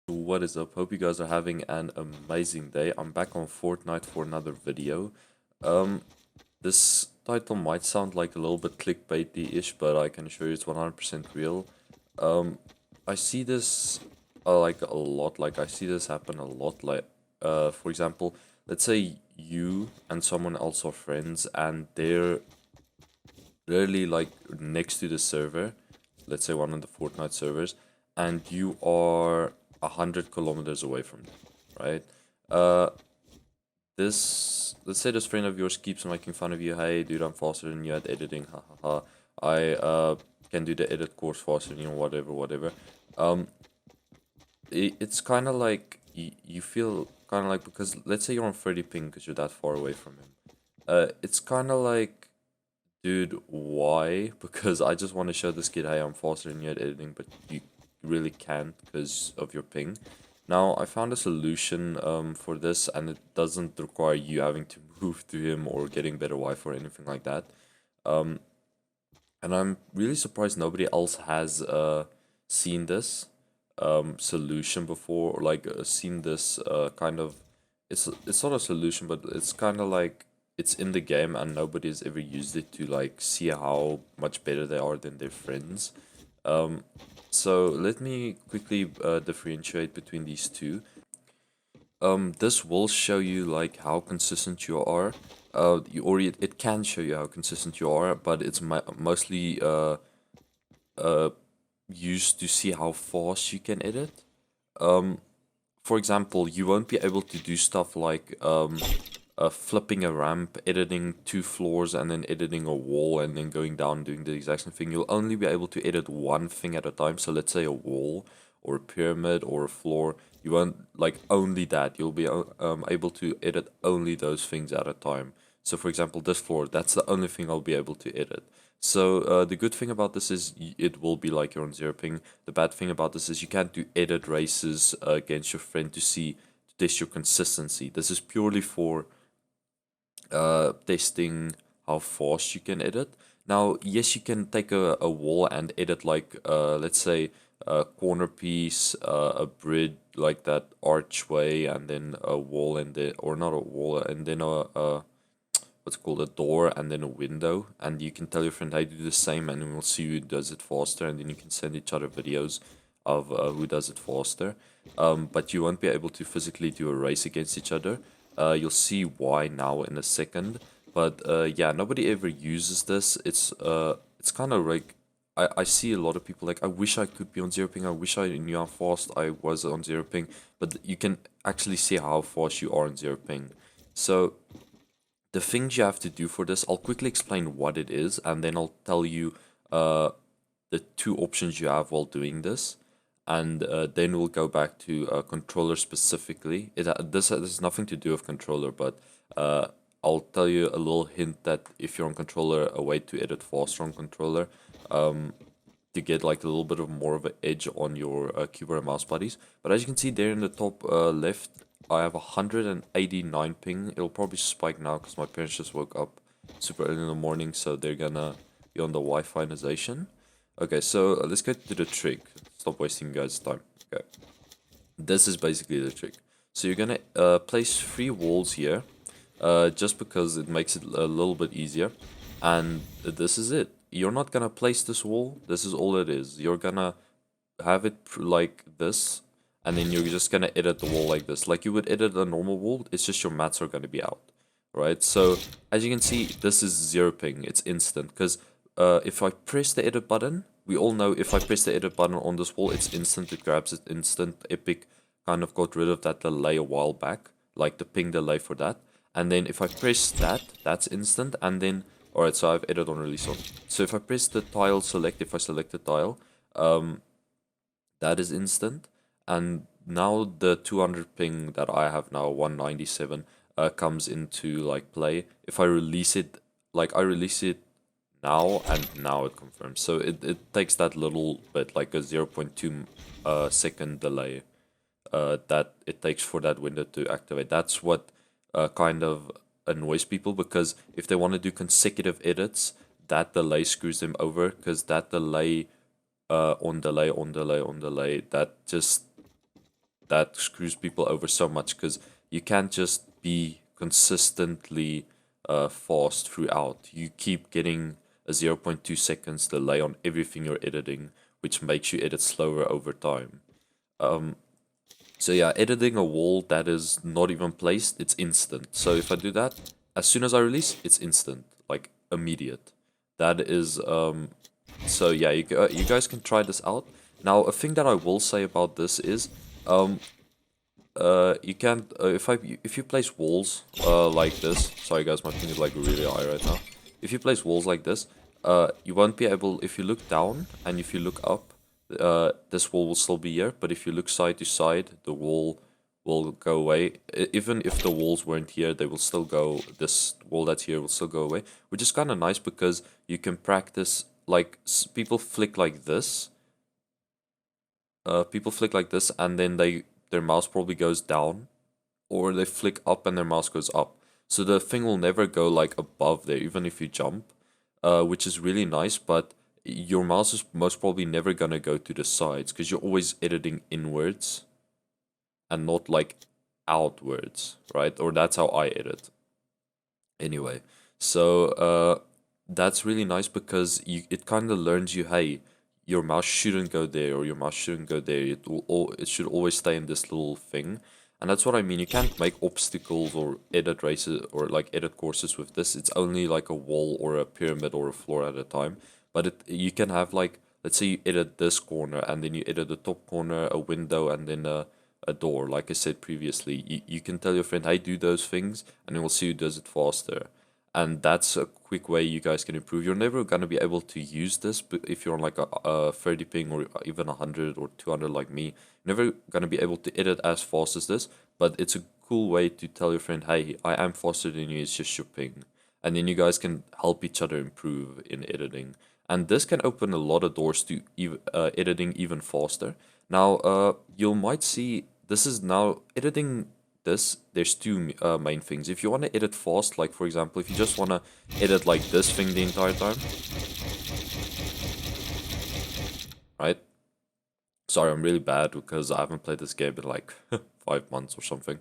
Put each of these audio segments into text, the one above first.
What is up? Hope you guys are having an amazing day. I'm back on Fortnite for another video. Um, this title might sound like a little bit clickbaity-ish, but I can assure you it's 100% real. Um, I see this like a lot. Like I see this happen a lot. Like, for example, let's say you and someone else are friends, and they're literally like next to the server. Let's say one of the Fortnite servers, and you are 100 kilometers away from them, right? Uh, let's say this friend of yours keeps making fun of you. Hey, dude, I'm faster than you at editing. Ha ha ha. I can do the edit course faster than you, whatever, whatever. Um, it's kind of like you feel kind of like because let's say you're on 30 ping because you're that far away from him. It's kind of like, dude, why? Because I just want to show this kid, hey, I'm faster than you at editing, but you really can't because of your ping. Now, I found a solution for this, and it doesn't require you having to move to him or getting better Wi-Fi or anything like that. Um, and I'm really surprised nobody else has seen this solution before, or like seen this kind of. It's not a solution, but it's kind of like it's in the game, and nobody's ever used it to like see how much better they are than their friends. Um, so let me quickly differentiate between these two. This will show you like how consistent you are. It can show you how consistent you are, but it's mostly uh used to see how fast you can edit. Um, for example, you won't be able to do stuff like flipping a ramp, editing 2 floors, and then editing a wall, and then going down doing the exact same thing. You'll only be able to edit one thing at a time. So let's say a wall or a pyramid or a floor. You won't like only that. You'll be able to edit only those things at a time. So for example, this floor, that's the only thing I'll be able to edit. So the good thing about this is it will be like you're on zero ping. The bad thing about this is you can't do edit races against your friend to test your consistency. This is purely for testing how fast you can edit. Now, yes, you can take a wall and edit like let's say a corner piece, a bridge like that archway, and then a wall and then or not a wall and then a what's it called a door and then a window, and you can tell your friend, hey, do the same, and we'll see who does it faster, and then you can send each other videos of who does it faster. But you won't be able to physically do a race against each other. You'll see why now in a second. But yeah, nobody ever uses this. It's kind of like I see a lot of people like, I wish I could be on zero ping. I wish I knew how fast I was on zero ping. But you can actually see how fast you are on zero ping. So the things you have to do for this, I'll quickly explain what it is, and then I'll tell you uh, the two options you have while doing this, and then we'll go back to controller specifically. This has nothing to do with controller, but I'll tell you a little hint that if you're on controller, a way to edit faster on controller, um, to get like a little bit of more of an edge on your keyboard and mouse buddies. But as you can see there in the top left, I have 189 ping. It'll probably spike now because my parents just woke up super early in the morning, so they're gonna be on the Wi-Fi-nization. Okay, so let's get to the trick. Stop wasting you guys' time. Okay, this is basically the trick. So you're gonna place 3 walls here, just because it makes it a little bit easier. And this is it. You're not gonna place this wall. This is all it is. You're gonna have it like this, and then you're just gonna edit the wall like this, like you would edit a normal wall. It's just your mats are gonna be out, right? So as you can see, this is zero ping. It's instant because if I press the edit button, we all know if I press the edit button on this wall, it's instant. It grabs it instant. Epic kind of got rid of that delay a while back, like the ping delay for that. And then if I press that, that's instant. And then, alright, so I've edited on release on. So if I press the tile select, if I select the tile, that is instant. And now the 200 ping that I have now, 197, comes into like play. If I release it, like I release it now, and now it confirms. So it takes that little bit, like a 0.2 second delay that it takes for that window to activate. That's what kind of annoys people, because if they want to do consecutive edits, that delay screws them over, because that delay on delay on delay on delay, that just that screws people over so much because you can't just be consistently fast throughout. You keep getting a 0.2 seconds delay on everything you're editing, which makes you edit slower over time. So yeah, editing a wall that is not even placed, it's instant. So if I do that, as soon as I release, it's instant, like immediate. That is so yeah, you guys can try this out. Now, a thing that I will say about this is um you can't if you place walls like this. Sorry guys, my thing is like really high right now. If you place walls like this, you won't be able, if you look down and if you look up, this wall will still be here, but if you look side to side, the wall will go away. Even if the walls weren't here, they will still go, this wall that's here will still go away, which is kind of nice because you can practice, like, people flick like this. People flick like this and then their mouse probably goes down, or they flick up and their mouse goes up. So the thing will never go like above there, even if you jump, which is really nice, but your mouse is most probably never gonna go to the sides because you're always editing inwards and not like outwards, right? Or that's how I edit. Anyway, so that's really nice because it kind of learns you, hey, your mouse shouldn't go there or your mouse shouldn't go there. It should always stay in this little thing. And that's what I mean. You can't make obstacles or edit races or like edit courses with this. It's only like a wall or a pyramid or a floor at a time. But you can have like, let's say you edit this corner and then you edit the top corner, a window, and then a door. Like I said previously, you can tell your friend, hey, do those things, and then we'll see who does it faster. And that's a quick way you guys can improve. You're never going to be able to use this if you're on like a 30 ping or even 100 or 200 like me. You're never going to be able to edit as fast as this, but it's a cool way to tell your friend, hey, I am faster than you, it's just your ping. And then you guys can help each other improve in editing. And this can open a lot of doors to editing even faster. Now, you might see this is now editing this. There's two main things. If you want to edit fast, like for example, if you just want to edit like this thing the entire time, right? Sorry, I'm really bad because I haven't played this game in like 5 months or something.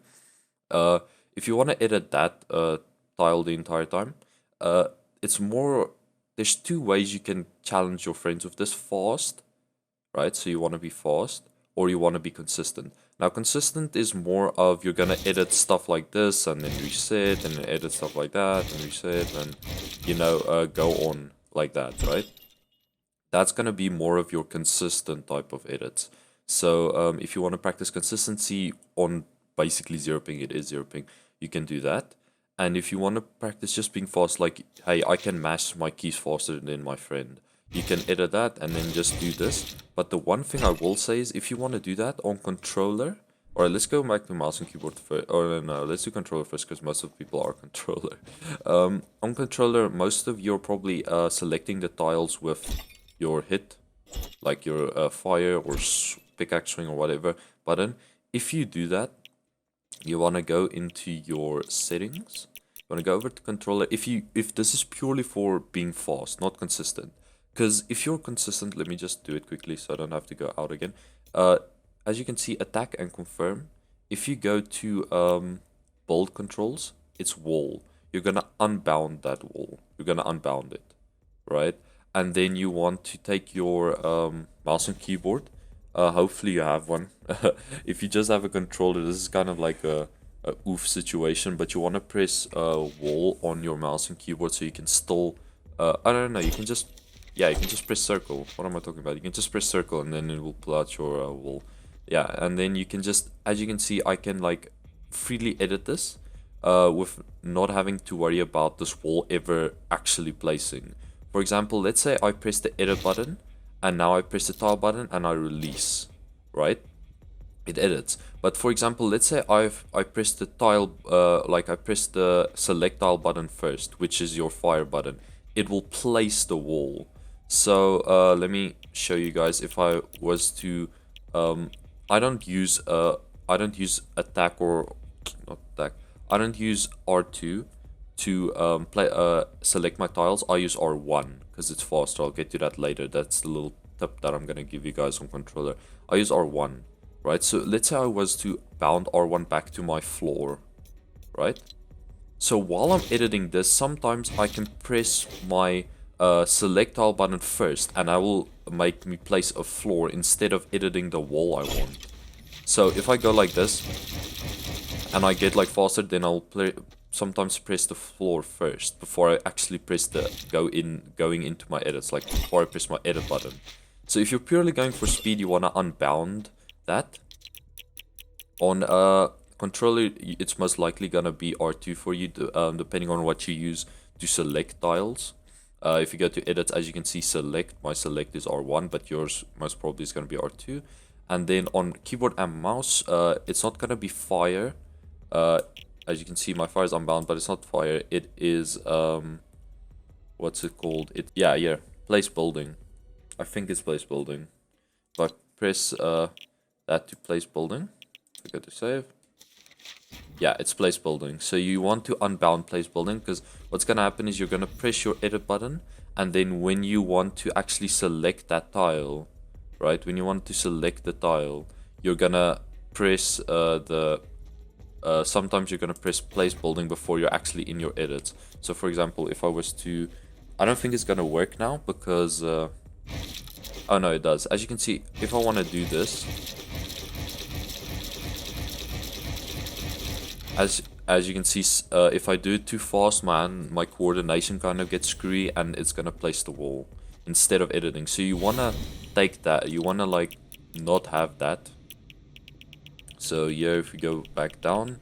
If you want to edit that tile the entire time, it's more. There's two ways you can challenge your friends with this: fast, right? So you want to be fast, or you want to be consistent. Now, consistent is more of you're gonna edit stuff like this and then reset, and then edit stuff like that and reset, and go on like that, right? That's gonna be more of your consistent type of edits. So if you want to practice consistency on basically zero ping, it is zero ping, you can do that. And if you want to practice just being fast, like, hey, I can mash my keys faster than my friend, you can edit that and then just do this. But the one thing I will say is if you want to do that on controller, or let's go back to mouse and keyboard first, or no, let's do controller first because most of people are controller. On controller, most of you're probably selecting the tiles with your hit, like your fire or pickaxe swing or whatever button. If you do that, you want to go into your settings. You want to go over to controller. If this is purely for being fast, not consistent, because if you're consistent, let me just do it quickly so I don't have to go out again. As you can see, attack and confirm. If you go to bold controls, it's wall. You're gonna unbound that wall. You're gonna unbound it, right? And then you want to take your mouse and keyboard. Hopefully you have one. If you just have a controller, this is kind of like a oof situation, but you want to press wall on your mouse and keyboard so you can still I don't know, you can just, yeah, you can just press circle. What am I talking about? You can just press circle and then it will pull out your wall. Yeah, and then you can just, as you can see, I can like freely edit this with not having to worry about this wall ever actually placing. For example, let's say I press the edit button and now I press the tile button and I release, right? It edits. But for example, let's say I press the tile, like I press the select tile button first, which is your fire button. It will place the wall. So let me show you guys. If I was to, I don't use attack or not attack. I don't use R2 to select my tiles. I use R1 because it's faster. I'll get to that later. That's the little tip that I'm gonna give you guys on controller. I use R1. right? So let's say I was to bound R1 back to my floor, right? So while I'm editing this, sometimes I can press my select tile button first, and I will make me place a floor instead of editing the wall I want. So if I go like this, and I get like faster, then I'll sometimes press the floor first before I actually press the going into my edits, like before I press my edit button. So if you're purely going for speed, you wanna unbound that. On a controller, it's most likely gonna be R2 for you, depending on what you use to select tiles. If you go to edit, as you can see, select, my select is R1, but yours most probably is gonna be R2. And then on keyboard and mouse, it's not gonna be fire. As you can see, my fire is unbound, but it's not fire. It is what's it called? Yeah, place building. I think it's place building. But press that to place building. I go to save. Yeah, it's place building. So you want to unbound place building, because what's gonna happen is you're gonna press your edit button, and then when you want to actually select that tile, right? When you want to select the tile, you're gonna press sometimes you're gonna press place building before you're actually in your edits. So for example, if I was to, I don't think it's gonna work now because oh no, it does. As you can see, if I want to do this, as you can see, if I do it too fast, man, my coordination kind of gets screwy, and it's gonna place the wall instead of editing. So you wanna take that, you wanna like not have that. So here, if you go back down,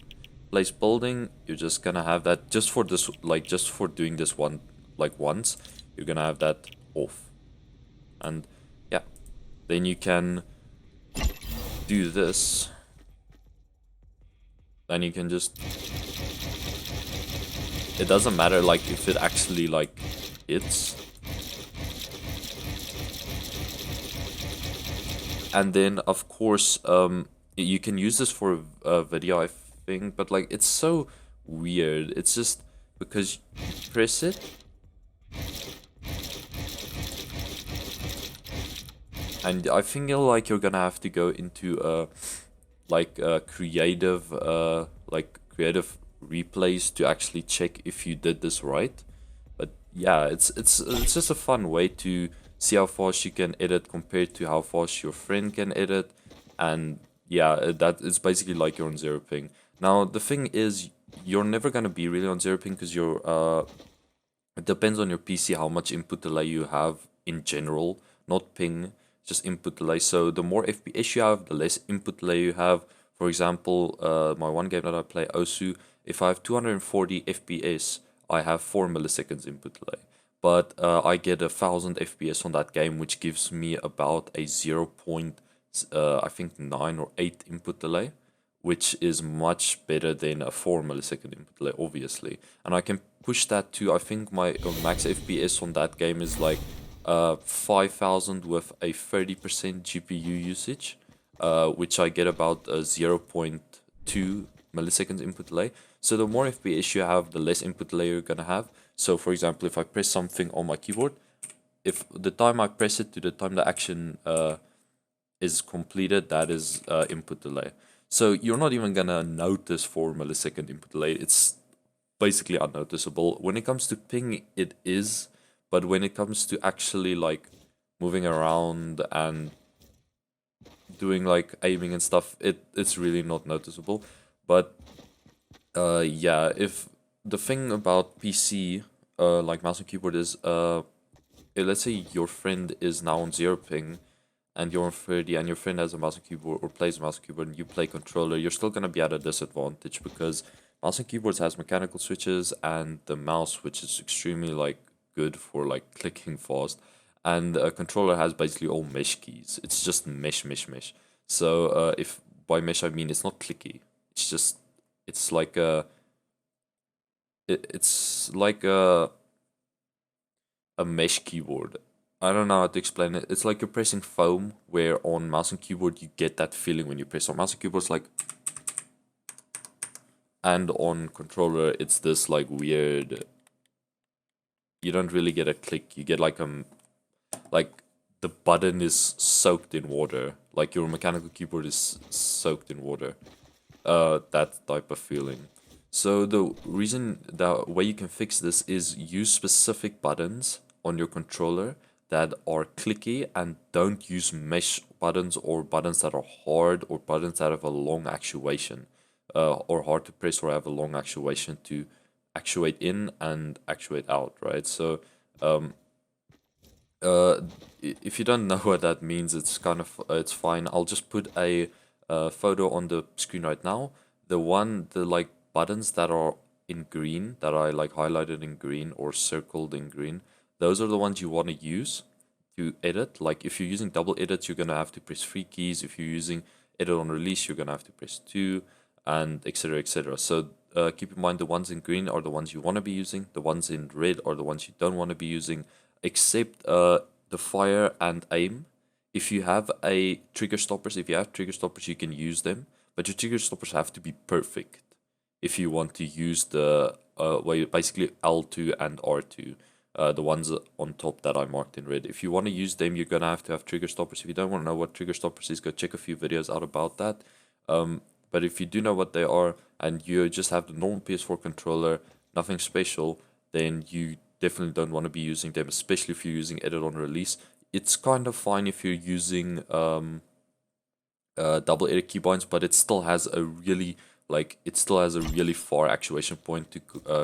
place building, you're just gonna have that just for this, like just for doing this one, like once, you're gonna have that off. And yeah, then you can do this. Then you can just, it doesn't matter like if it actually like hits. And then of course you can use this for a video, I think, but like it's so weird. It's just because you press it, and I think you're gonna have to go into creative replays to actually check if you did this right. But yeah, it's just a fun way to see how fast you can edit compared to how fast your friend can edit. And yeah, that is basically like you're on zero ping. Now the thing is, you're never gonna be really on zero ping because you're it depends on your PC how much input delay you have in general, not ping, just input delay. So the more FPS you have, the less input delay you have. For example, my one game that I play, Osu, if I have 240 FPS, I have 4 milliseconds input delay. But I get 1000 FPS on that game, which gives me about a 0. I think 9 or 8 input delay, which is much better than a 4 millisecond input delay, obviously. And I can push that to, I think my max FPS on that game is like 5000 with a 30% GPU usage, which I get about 0.2 milliseconds input delay. So the more FPS you have, the less input delay you're gonna have. So for example, if I press something on my keyboard, if the time I press it to the time the action is completed, that is input delay. So you're not even gonna notice 4 millisecond input delay. It's basically unnoticeable. When it comes to ping, it is, but when it comes to actually like moving around and doing like aiming and stuff, it's really not noticeable. But yeah, if the thing about PC, like mouse and keyboard is, let's say your friend is now on 0 ping, and you're on 30, and your friend has a mouse and keyboard or plays mouse and keyboard, and you play controller, you're still gonna be at a disadvantage because mouse and keyboards has mechanical switches, and the mouse, which is extremely like good for like clicking fast, and a controller has basically all mesh keys. It's just mesh. So if by mesh I mean it's not clicky. It's just it's like it's like a mesh keyboard. I don't know how to explain it. It's like you're pressing foam, where on mouse and keyboard you get that feeling when you press on mouse and keyboard. It's like, and on controller it's this like weird. You don't really get a click. You get like the button is soaked in water, like your mechanical keyboard is soaked in water. That type of feeling. So the way you can fix this is use specific buttons on your controller that are clicky, and don't use mesh buttons or buttons that are hard or buttons that have a long actuation, or hard to press or have a long actuation to actuate in and actuate out, right? So um, if you don't know what that means, it's kind of it's fine. I'll just put a photo on the screen right now. The like buttons that are in green, that I like highlighted in green or circled in green, those are the ones you want to use to edit. Like if you're using double edits, you're gonna have to press three keys. If you're using edit on release, you're gonna have to press two, and etc. etc. So keep in mind the ones in green are the ones you want to be using. The ones in red are the ones you don't want to be using, except the fire and aim. If you have a trigger stoppers, if you have trigger stoppers, you can use them, but your trigger stoppers have to be perfect if you want to use the basically L2 and R2, the ones on top that I marked in red. If you want to use them, you're gonna have to have trigger stoppers. If you don't want to know what trigger stoppers is, go check a few videos out about that. But if you do know what they are and you just have the normal PS4 controller, nothing special, then you definitely don't want to be using them, especially if you're using edit on release. It's kind of fine if you're using double edit keybinds, but it still has a really far actuation point to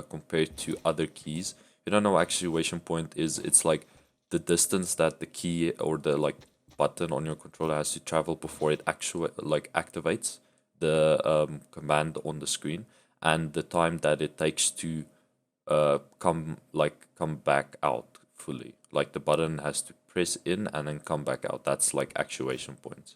compare to other keys. If you don't know what actuation point is, it's like the distance that the key or the like button on your controller has to travel before it activates the command on the screen, and the time that it takes to come back out fully. Like the button has to press in and then come back out. That's like actuation points.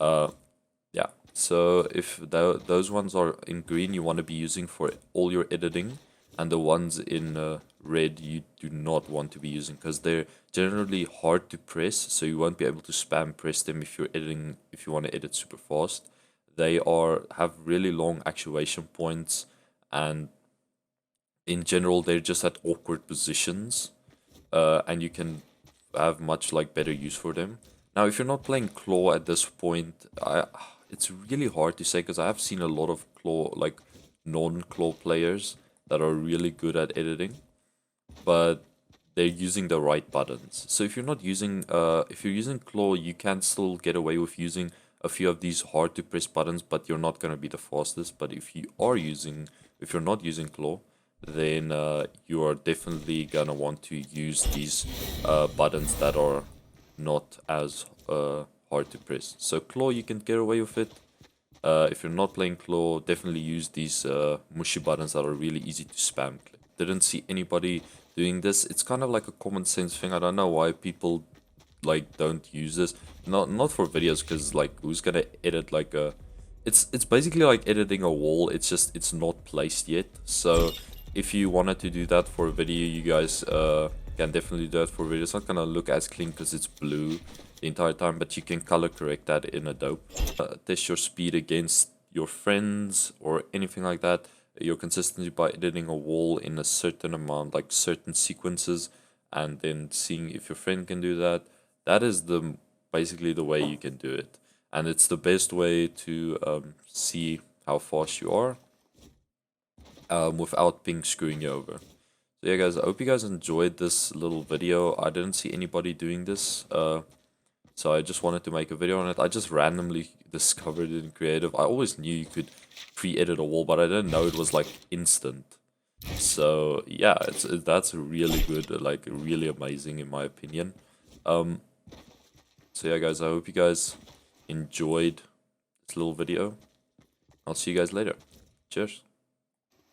Yeah. So if those ones are in green, you want to be using for all your editing, and the ones in red you do not want to be using because they're generally hard to press. So you won't be able to spam press them if you're editing. If you want to edit super fast, they have really long actuation points, and in general they're just at awkward positions, and you can have much like better use for them. Now, if you're not playing claw at this point, it's really hard to say because I have seen a lot of claw like non-claw players that are really good at editing, but they're using the right buttons. So if you're using claw, you can still get away with using a few of these hard to press buttons, but you're not gonna be the fastest. But if you're not using claw, then you are definitely gonna want to use these buttons that are not as hard to press. So claw, you can get away with it. If you're not playing claw, definitely use these mushy buttons that are really easy to spam click. Didn't see anybody doing this. It's kind of like a common sense thing. I don't know why people like don't use this. Not for videos, because like who's gonna edit like a it's basically like editing a wall. It's just it's not placed yet. So if you wanted to do that for a video, you guys can definitely do that for a video. It's not gonna look as clean because it's blue the entire time, but you can color correct that in Adobe. Test your speed against your friends or anything like that. Your consistency by editing a wall in a certain amount, like certain sequences, and then seeing if your friend can do that. That is basically the way you can do it, and it's the best way to see how fast you are without ping screwing you over. So yeah, guys, I hope you guys enjoyed this little video. I didn't see anybody doing this, so I just wanted to make a video on it. I just randomly discovered it in creative. I always knew you could pre-edit a wall, but I didn't know it was like instant. So yeah, that's really good, like really amazing in my opinion. So yeah, guys, I hope you guys enjoyed this little video. I'll see you guys later. Cheers.